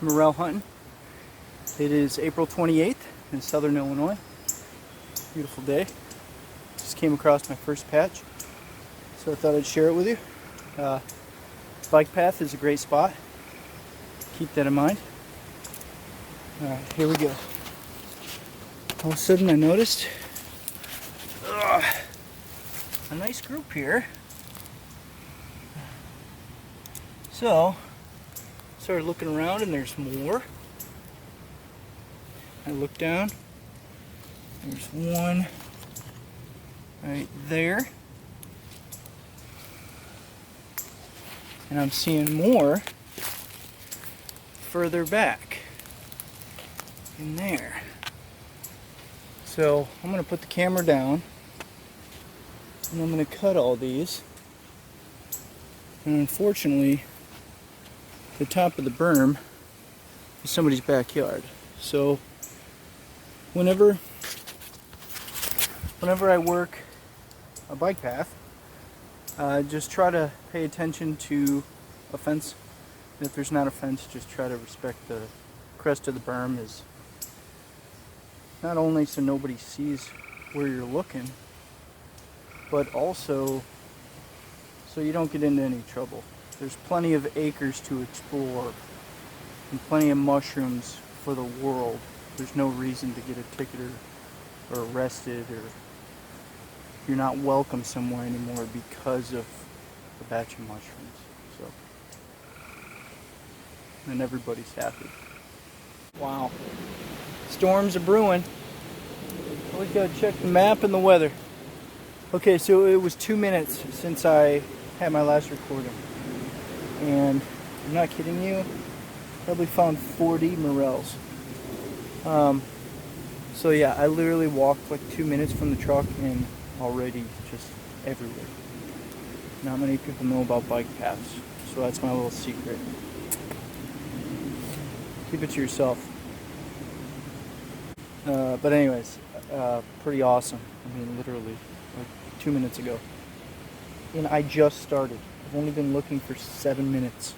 morel hunting. It is April 28th in southern Illinois. Beautiful day. Just came across my first patch, so I thought I'd share it with you. Bike path is a great spot. Keep that in mind. Alright, here we go. All of a sudden I noticed a nice group here. So, started looking around and there's more. I look down, there's one right there. And I'm seeing more further back in there. So I'm going to put the camera down and I'm going to cut all these. And unfortunately, the top of the berm is somebody's backyard. So whenever I work a bike path, just try to pay attention to a fence. And if there's not a fence, just try to respect the crest of the berm, is not only so nobody sees where you're looking, but also so you don't get into any trouble. There's plenty of acres to explore and plenty of mushrooms for the world. There's no reason to get a ticket or arrested, or you're not welcome somewhere anymore because of a batch of mushrooms. So, and everybody's happy. Wow. Storms are brewing. Always gotta check the map and the weather. Okay, so it was 2 minutes since I had my last recording. And I'm not kidding you, probably found 40 morels. So yeah, I literally walked like 2 minutes from the truck and already just everywhere. Not many people know about bike paths, so that's my little secret. Keep it to yourself. But anyways, pretty awesome. I mean, literally, like 2 minutes ago. And I just started. I've only been looking for 7 minutes.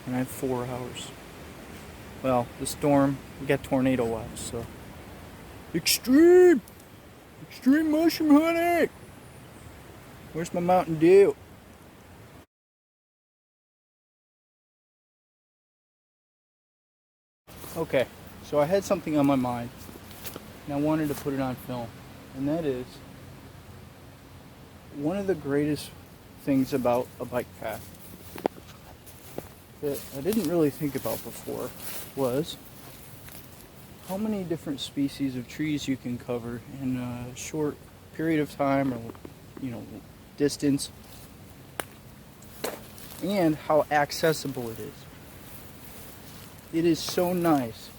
And I have 4 hours. Well, the storm, we got tornado watch, so. Extreme mushroom hunting! Where's my Mountain Dew? Okay, so I had something on my mind, and I wanted to put it on film. And that is, one of the greatest things about a bike path that I didn't really think about before was how many different species of trees you can cover in a short period of time, or distance, and how accessible it is. It is so nice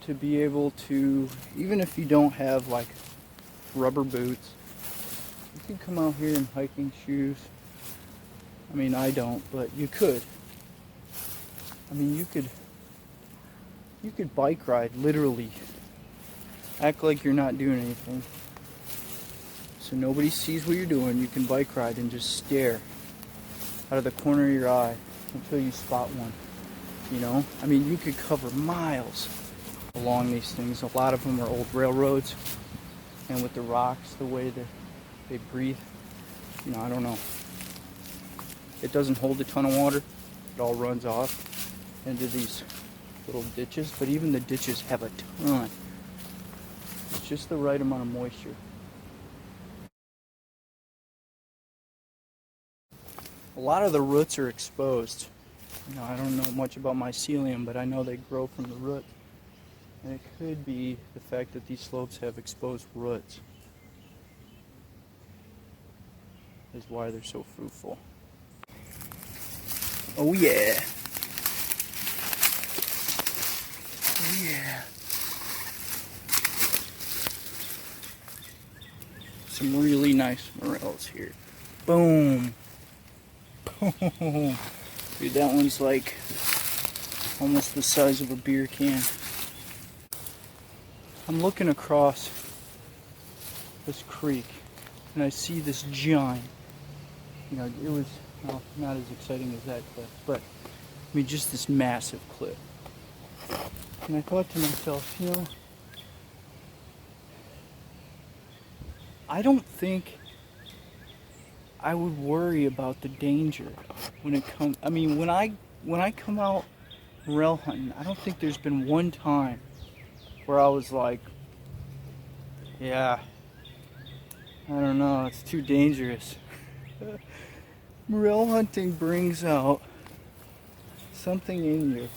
to be able to, even if you don't have like rubber boots, you can come out here in hiking shoes. I mean, I don't, but you could. I mean, you could bike ride, literally. Act like you're not doing anything, so nobody sees what you're doing. You can bike ride and just stare out of the corner of your eye until you spot one. I mean, you could cover miles along these things. A lot of them are old railroads, and with the rocks, the way that they breathe, I don't know. It doesn't hold a ton of water. It all runs off into these little ditches, but even the ditches have a ton. It's just the right amount of moisture. A lot of the roots are exposed. I don't know much about mycelium, but I know they grow from the root. And it could be the fact that these slopes have exposed roots is why they're so fruitful. Oh yeah. Oh yeah. Some really nice morels here. Boom. Boom. Dude, that one's like almost the size of a beer can. I'm looking across this creek and I see this giant, it was, well, not as exciting as that cliff, but mean, just this massive cliff. And I thought to myself, you know, I don't think I would worry about the danger when it comes. I mean, when I come out morel hunting, I don't think there's been one time where I was like, yeah, I don't know, it's too dangerous. Morel hunting brings out something in you. It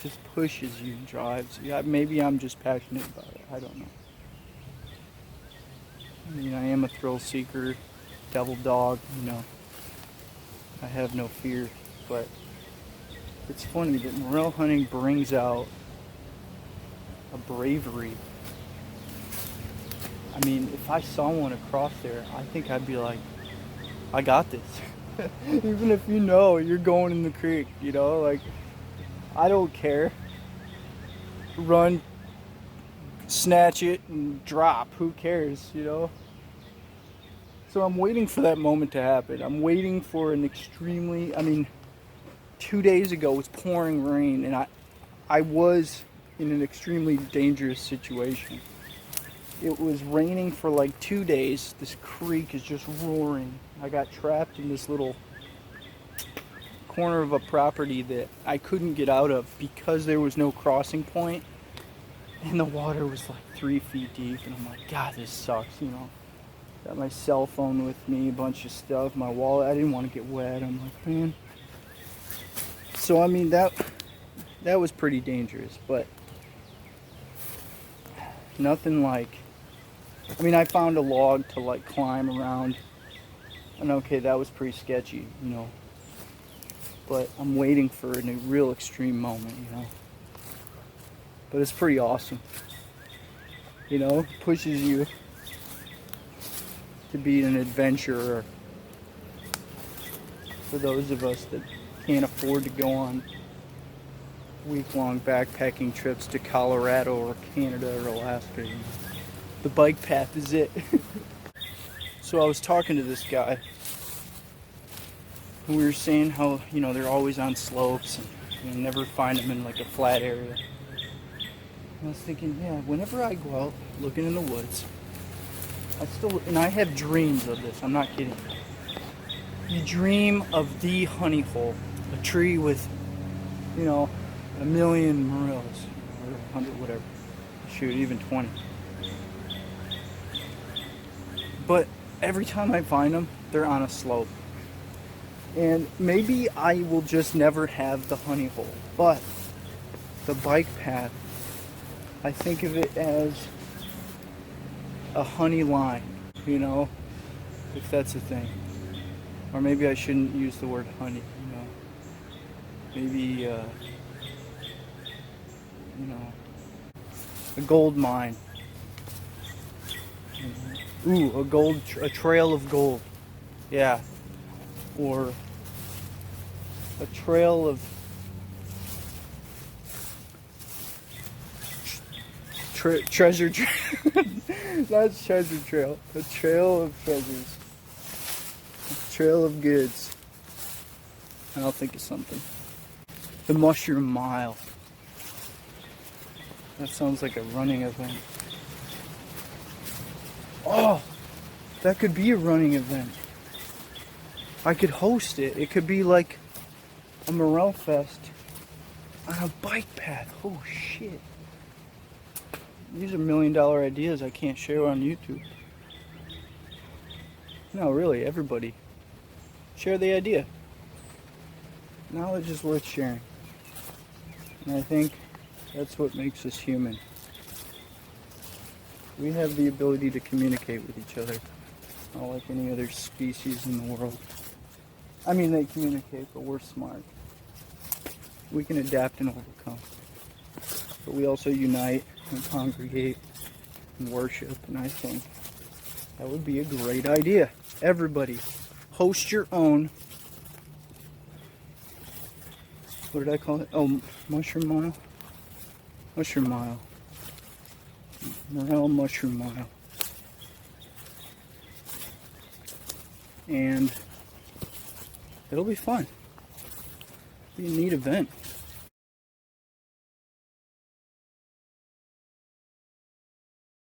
just pushes you, drives you. Maybe I'm just passionate about it. I don't know. I mean, I am a thrill seeker, devil dog, you know. I have no fear, but it's funny that morel hunting brings out a bravery. I mean, if I saw one across there, I think I'd be like, I got this. Even if you know you're going in the creek, you know, like, I don't care. Run, snatch it, and drop. Who cares, you know? So I'm waiting for that moment to happen. I'm waiting for an extremely, I mean, 2 days ago it was pouring rain, and I was in an extremely dangerous situation. It was raining for like 2 days. This creek is just roaring. I got trapped in this little corner of a property that I couldn't get out of because there was no crossing point, and the water was like 3 feet deep, and I'm like, God, this sucks, you know. Got my cell phone with me, a bunch of stuff, my wallet. I didn't want to get wet. I'm like, man. So I mean, that was pretty dangerous, but nothing like, I mean, I found a log to like climb around, and okay, that was pretty sketchy, you know, but I'm waiting for a real extreme moment, you know, but it's pretty awesome, you know, it pushes you to be an adventurer. For those of us that can't afford to go on week-long backpacking trips to Colorado or Canada or Alaska, you know, the bike path is it. So I was talking to this guy, and we were saying how, you know, they're always on slopes, and you never find them in like a flat area. And I was thinking, yeah, whenever I go out looking in the woods, and I have dreams of this, I'm not kidding. You dream of the honey hole, a tree with, you know, 1,000,000 morels, or 100, whatever. Shoot, even 20. But every time I find them, they're on a slope. And maybe I will just never have the honey hole. But the bike path, I think of it as a honey line, you know, if that's a thing. Or maybe I shouldn't use the word honey, you know. Maybe, you know, a gold mine. Ooh, a trail of gold. Yeah. Or a trail of treasure trail. That's treasure trail. A trail of treasures. A trail of goods. I'll think of something. The mushroom mile. That sounds like a running event. Oh, that could be a running event. I could host it. It could be like a Morel Fest on a bike path. Oh shit. These are $1 million ideas I can't share on YouTube. No, really, everybody. Share the idea. Knowledge is worth sharing. And I think that's what makes us human. We have the ability to communicate with each other, not like any other species in the world. I mean, they communicate, but we're smart. We can adapt and overcome. But we also unite and congregate and worship, and I think that would be a great idea. Everybody, host your own, what did I call it? Oh, mushroom mile? Mushroom mile. Morel mushroom mile. And it'll be fun. Be a neat event.